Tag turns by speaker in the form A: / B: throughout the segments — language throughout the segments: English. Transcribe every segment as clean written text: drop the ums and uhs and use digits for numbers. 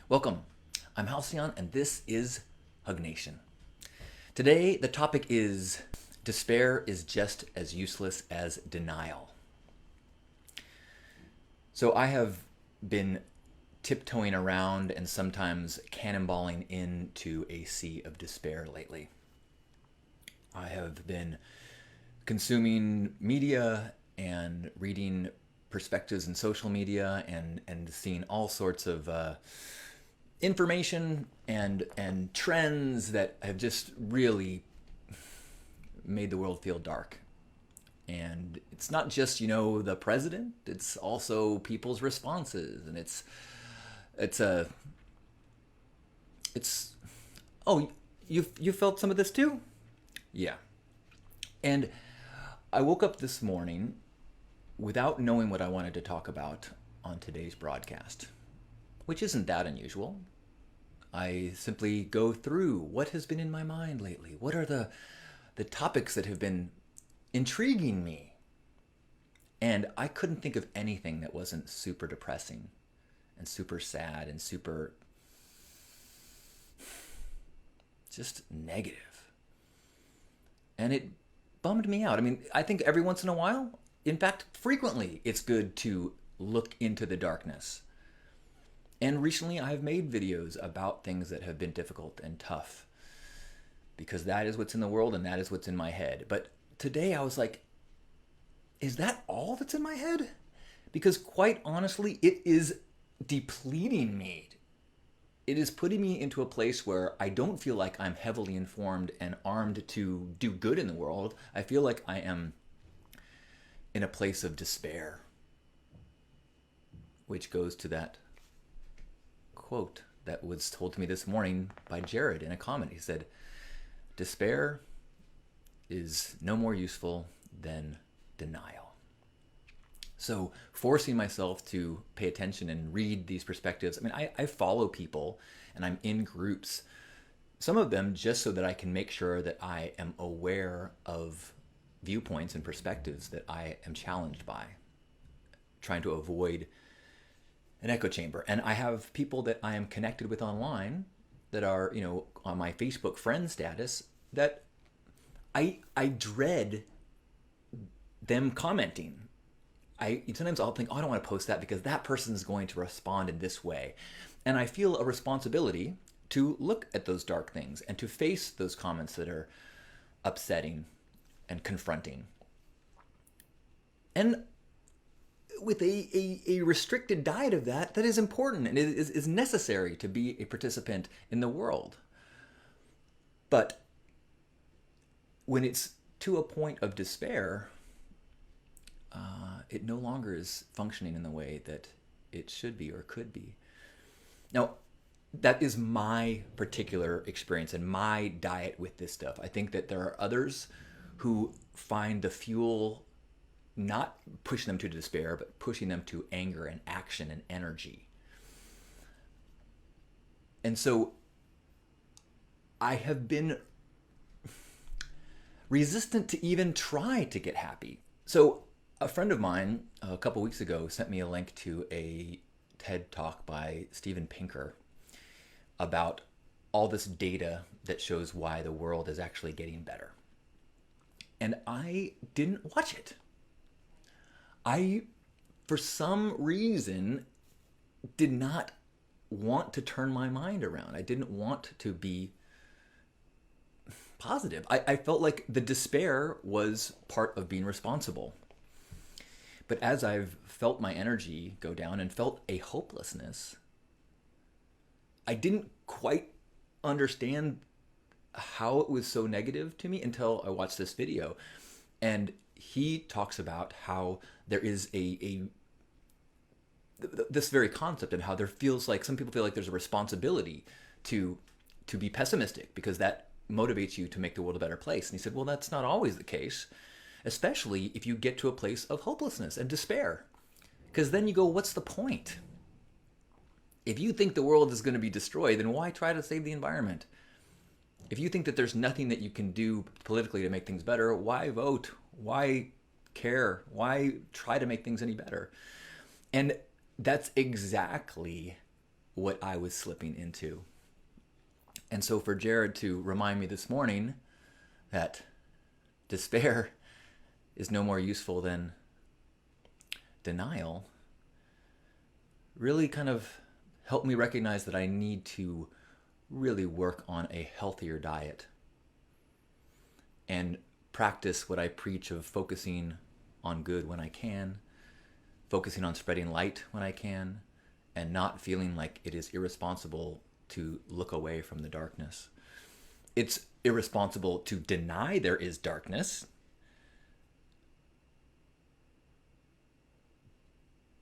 A: Welcome. I'm Halcyon, and this is Hug Nation. Today, the topic is despair is just as useless as denial. So, I have been tiptoeing around and sometimes cannonballing into a sea of despair lately. I have been consuming media and reading perspectives in social media and seeing all sorts of information and trends that have just really made the world feel dark. And it's not just, the president, it's also people's responses. And it's oh, you felt some of this too? Yeah. And I woke up this morning without knowing what I wanted to talk about on today's broadcast, which isn't that unusual. I simply go through what has been in my mind lately. What are the topics that have been intriguing me? And I couldn't think of anything that wasn't super depressing and super sad and super just negative. And it bummed me out. I mean, I think every once in a while, in fact, frequently, it's good to look into the darkness. And recently I've made videos about things that have been difficult and tough because that is what's in the world and that is what's in my head. But today I was like, is that all that's in my head? Because quite honestly, it is depleting me. It is putting me into a place where I don't feel like I'm heavily informed and armed to do good in the world. I feel like I am in a place of despair, which goes to that quote that was told to me this morning by Jared in a comment. He said, despair is no more useful than denial. So forcing myself to pay attention and read these perspectives. I mean, I follow people and I'm in groups, some of them just so that I can make sure that I am aware of viewpoints and perspectives that I am challenged by, trying to avoid an echo chamber. And I have people that I am connected with online that are, on my Facebook friend status that I dread them commenting. Sometimes I'll think, oh, I don't want to post that because that person is going to respond in this way. And I feel a responsibility to look at those dark things and to face those comments that are upsetting and confronting. And with a restricted diet of that is important and is necessary to be a participant in the world. But when it's to a point of despair, it no longer is functioning in the way that it should be or could be. Now, that is my particular experience and my diet with this stuff. I think that there are others who find the fuel not pushing them to despair, but pushing them to anger and action and energy. And so I have been resistant to even try to get happy. So a friend of mine a couple weeks ago sent me a link to a TED talk by Steven Pinker about all this data that shows why the world is actually getting better. And I didn't watch it. I, for some reason, did not want to turn my mind around. I didn't want to be positive. I felt like the despair was part of being responsible. But as I've felt my energy go down and felt a hopelessness, I didn't quite understand how it was so negative to me until I watched this video. And he talks about how there is this very concept and how there feels like some people feel like there's a responsibility to be pessimistic because that motivates you to make the world a better place. And he said, well, that's not always the case, especially if you get to a place of hopelessness and despair, because then you go, what's the point? If you think the world is going to be destroyed, then why try to save the environment? If you think that there's nothing that you can do politically to make things better, why vote? Why care? Why try to make things any better? And that's exactly what I was slipping into. And so for Jared to remind me this morning that despair is no more useful than denial really kind of helped me recognize that I need to really work on a healthier diet and practice what I preach of focusing on good when I can, focusing on spreading light when I can, and not feeling like it is irresponsible to look away from the darkness. It's irresponsible to deny there is darkness,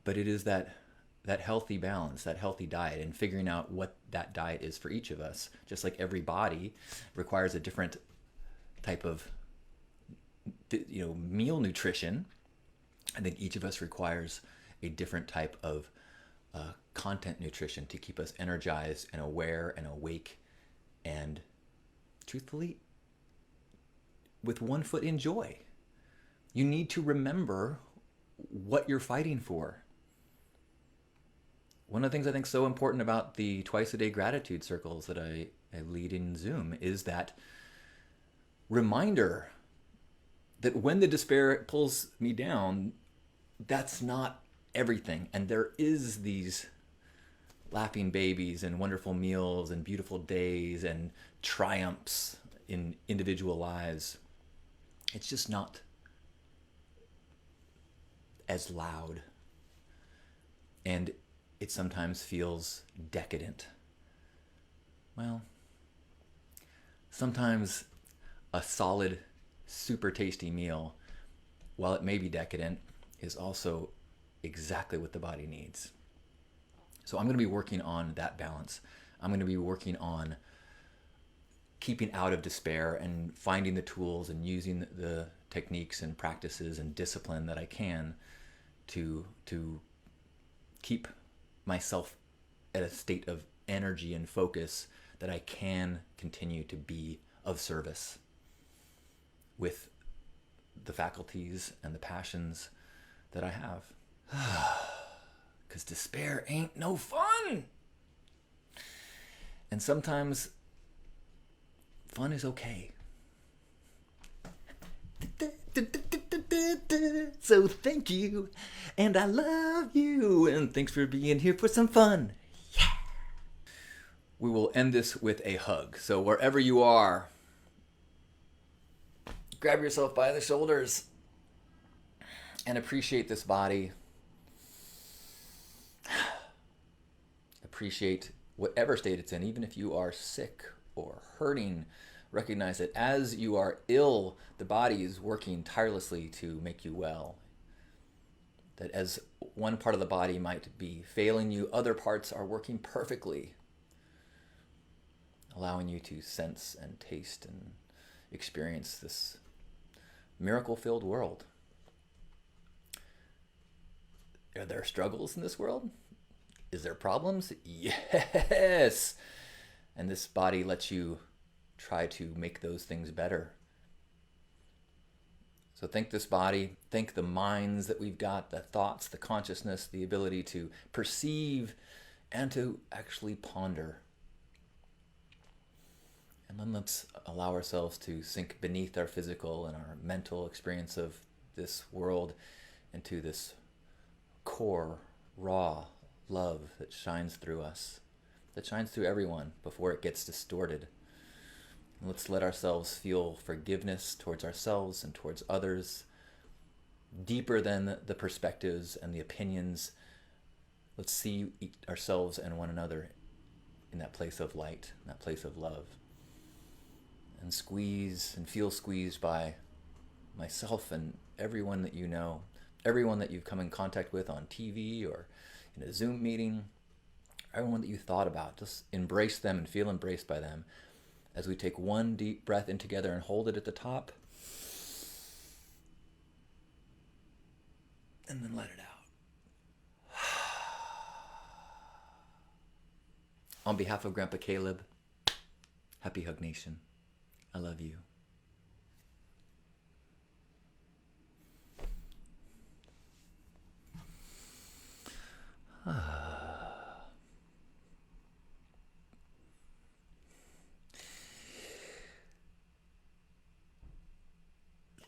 A: but it is that healthy balance, that healthy diet, and figuring out what that diet is for each of us. Just like every body requires a different type of meal nutrition, I think each of us requires a different type of content nutrition to keep us energized and aware and awake and, truthfully, with one foot in joy. You need to remember what you're fighting for. One of the things I think is so important about the twice-a-day gratitude circles that I lead in Zoom is that reminder that when the despair pulls me down, that's not everything. And there is these laughing babies and wonderful meals and beautiful days and triumphs in individual lives. It's just not as loud. And it sometimes feels decadent. Well, sometimes a solid, super tasty meal, while it may be decadent, is also exactly what the body needs. So I'm going to be working on that balance. I'm going to be working on keeping out of despair and finding the tools and using the techniques and practices and discipline that I can to keep myself at a state of energy and focus that I can continue to be of service with the faculties and the passions that I have. Because despair ain't no fun. And sometimes fun is okay. So thank you, and I love you, and thanks for being here for some fun. Yeah. We will end this with a hug. So wherever you are, grab yourself by the shoulders and appreciate this body. Appreciate whatever state it's in, even if you are sick or hurting. Recognize that as you are ill, the body is working tirelessly to make you well. That as one part of the body might be failing you, other parts are working perfectly, allowing you to sense and taste and experience this miracle-filled world. Are there struggles in this world? Is there problems? Yes! And this body lets you try to make those things better. So thank this body, thank the minds that we've got, the thoughts, the consciousness, the ability to perceive and to actually ponder. And then let's allow ourselves to sink beneath our physical and our mental experience of this world into this core, raw love that shines through us, that shines through everyone before it gets distorted. And let's let ourselves feel forgiveness towards ourselves and towards others, deeper than the perspectives and the opinions. Let's see ourselves and one another in that place of light, in that place of love. And squeeze and feel squeezed by myself and everyone that you know, everyone that you've come in contact with on TV or in a Zoom meeting, everyone that you thought about. Just embrace them and feel embraced by them as we take one deep breath in together and hold it at the top. And then let it out. On behalf of Grandpa Caleb, happy Hug Nation. I love you.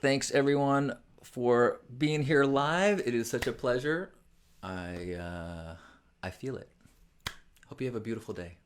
A: Thanks everyone for being here live. It is such a pleasure. I feel it. Hope you have a beautiful day.